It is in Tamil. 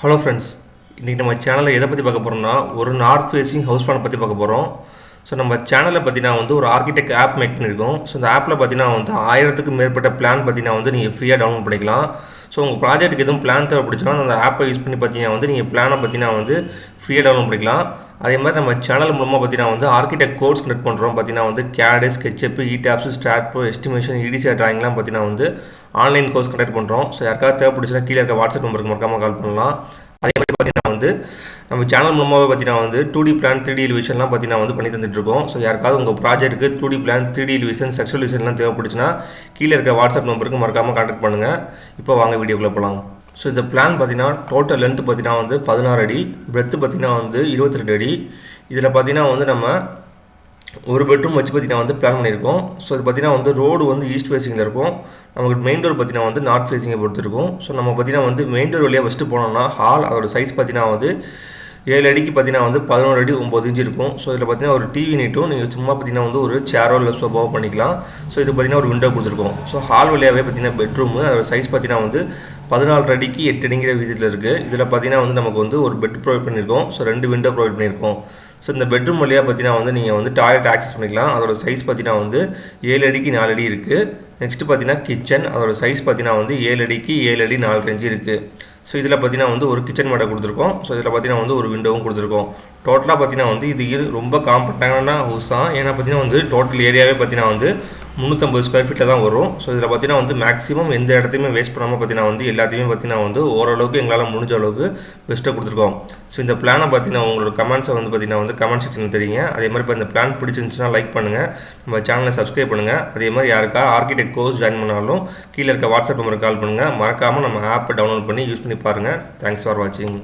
ஹலோ ஃப்ரெண்ட்ஸ், இன்றைக்கி நம்ம சேனலில் எதை பற்றி பார்க்க போகிறோம்னா ஒரு நார்த் ஃபேஸிங் ஹவுஸ் பிளான் பற்றி பார்க்க போகிறோம். ஸோ நம்ம சேனலில் பார்த்தீங்கன்னா ஒரு ஆர்கிடெக்ட் ஆப் மேக் பண்ணியிருக்கோம். ஸோ இந்த ஆப்பில் பார்த்தீங்கன்னா 1000க்கு மேற்பட்ட பிளான் பார்த்தீங்கன்னா நீங்கள் ஃப்ரீயாக டவுன்லோட் பண்ணிக்கலாம். ஸோ உங்கள் ப்ராஜெக்ட்டுக்கு எதுவும் பிளான் தேவைப்படுச்சுன்னா அந்த ஆப்பை யூஸ் பண்ணி பார்த்தீங்கன்னா நீங்கள் பிளானை பார்த்தீங்கன்னா ஃப்ரீயாக டவுன்லோட் பண்ணிக்கலாம். அதே மாதிரி நம்ம சேனல் மூலமாக பார்த்தீங்கன்னா ஆர்கிடெக்ட் கோர்ஸ் கனெக்ட் பண்ணுறோம். பார்த்தீங்கன்னா CAD, SKETCHUP, ETABS, STAIR, estimation, EDC ட்ராயிங்லாம் பார்த்தீங்கன்னா ஆன்லைன் கோர்ஸ் கனெக்ட் பண்ணுறோம். ஸோ யாருக்காவது தேவைப்படுச்சுன்னா கீழே இருக்க வாட்ஸ்அப் நம்பருக்கு மறக்காமல் கால் பண்ணலாம். அதே மாதிரி பார்த்தீங்கன்னா நம்ம சேனல் மூலமாக பார்த்தீங்கன்னா 2D பிளான் 3D எலிவேஷன்லாம் பார்த்தீங்கன்னா பண்ணி தந்துட்டுருக்கோம். ஸோ யாருக்காவது உங்கள் ப்ராஜெக்ட்டுக்கு 2D plan 3D elevation sectional எலிவேஷன்லாம் தேவைப்படுச்சுன்னா கீழே இருக்க வாட்ஸ்அப் நம்பருக்கு மறக்காமல் கான்டாக்ட் பண்ணுங்கள். இப்போ வாங்க வீடியோக்குள்ளே போகலாம். ஸோ இந்த பிளான் பார்த்தீங்கன்னா டோட்டல் லென்த் பார்த்தீங்கன்னா 16 அடி, பிரெத்து பார்த்தீங்கன்னா 22 அடி. இதில் பார்த்தீங்கன்னா நம்ம ஒரு பெட்ரூம் வச்சு பார்த்தீங்கன்னா பிளான் பண்ணியிருக்கோம். ஸோ இது பார்த்தீங்கன்னா ரோடு ஈஸ்ட் ஃபேஸிங்கில் இருக்கும். நமக்கு மெயின் டோர் பார்த்தீங்கன்னா நார்த் ஃபேஸிங்கை பொறுத்து இருக்கும். ஸோ நம்ம பார்த்தீங்கன்னா மெயின் டோர் வழியாக ஃபஸ்ட்டு போனோம்னா ஹால் அதோட சைஸ் பார்த்தீங்கன்னா 7 அடிக்கு பார்த்தீங்கன்னா 11 அடி 9 இன்ச்சு இருக்கும். ஸோ இதில் பார்த்தீங்கன்னா ஒரு டிவி நீட்டும் நீங்கள் சும்மா பார்த்தீங்கன்னா ஒரு சேரோ இல்லை சோஃபாவோ பண்ணிக்கலாம். ஸோ இது பார்த்தீங்கன்னா ஒரு விண்டோ கொடுத்துருக்கோம். ஸோ ஹால் வழியாகவே பார்த்தீங்கன்னா பெட்ரூமு அதோட சைஸ் பார்த்தீங்கன்னா 14 அடிக்கு 8 அடிங்கிற விதத்தில் இருக்குது. இதில் பார்த்தீங்கன்னா நமக்கு ஒரு பெட் ப்ரொவைட் பண்ணியிருக்கோம். ஸோ 2 விண்டோ ப்ரொவைட் பண்ணியிருக்கோம். ஸோ இந்த பெட்ரூம் வழியாக பார்த்தீங்கன்னா நீங்கள் டாய்லெட் ஆக்சஸ் பண்ணிக்கலாம். அதோட சைஸ் பார்த்தீங்கன்னா 7 அடிக்கு 4 அடி இருக்குது. நெக்ஸ்ட்டு பார்த்தீங்கன்னா கிச்சன் அதோட சைஸ் பார்த்தீங்கன்னா 7 அடிக்கு 7 அடி 4 இன்ச்சு இருக்குது. ஸோ இதில் பார்த்தீங்கன்னா ஒரு கிச்சன் மேடை கொடுத்துருக்கோம். ஸோ இதில் பார்த்தீங்கன்னா ஒரு விண்டோவும் கொடுத்துருக்கோம். டோட்டலாக பார்த்தீங்கன்னா இது ரொம்ப காம்பேக்டான ஹவுஸ் தான். ஏன்னா பார்த்தீங்கன்னா டோட்டல் ஏரியாவே பார்த்தீங்கன்னா 350 ஸ்கொயர் ஃபீட்டில் தான் வரும். ஸோ இதில் பார்த்தீங்கன்னா மேக்ஸிமம் எந்த இடத்தையுமே வேஸ்ட் பண்ணாமல் பார்த்தீங்கன்னா எல்லாத்தையுமே பார்த்தீங்கன்னா ஓரளவுக்கு எங்களால் முடிஞ்ச அளவுக்கு பெஸ்ட்டாக கொடுத்துருக்கோம். ஸோ இந்த பிளானை பார்த்தீங்கன்னா உங்களோட கமெண்ட்ஸை பார்த்தீங்கன்னா கமெண்ட் செக்ஷனில் தெரியுங்க. அதே மாதிரி இப்போ இந்த பிளான் பிடிச்சிருந்துச்சுன்னா லைக் பண்ணுங்கள், நம்ம சேனலை சப்ஸ்கிரைப் பண்ணுங்கள். அதே மாதிரி யாருக்கா ஆர்கிடெக்ட் கோர்ஸ் ஜாயின் பண்ணாலும் கீழே இருக்க வாட்ஸ்அப் நம்பருக்கு கால் பண்ணுங்கள். மறக்காமல் நம்ம ஆப்பை டவுன்லோட் பண்ணி யூஸ் பண்ணி பாருங்கள். தேங்க்ஸ் ஃபார் வாட்சிங்.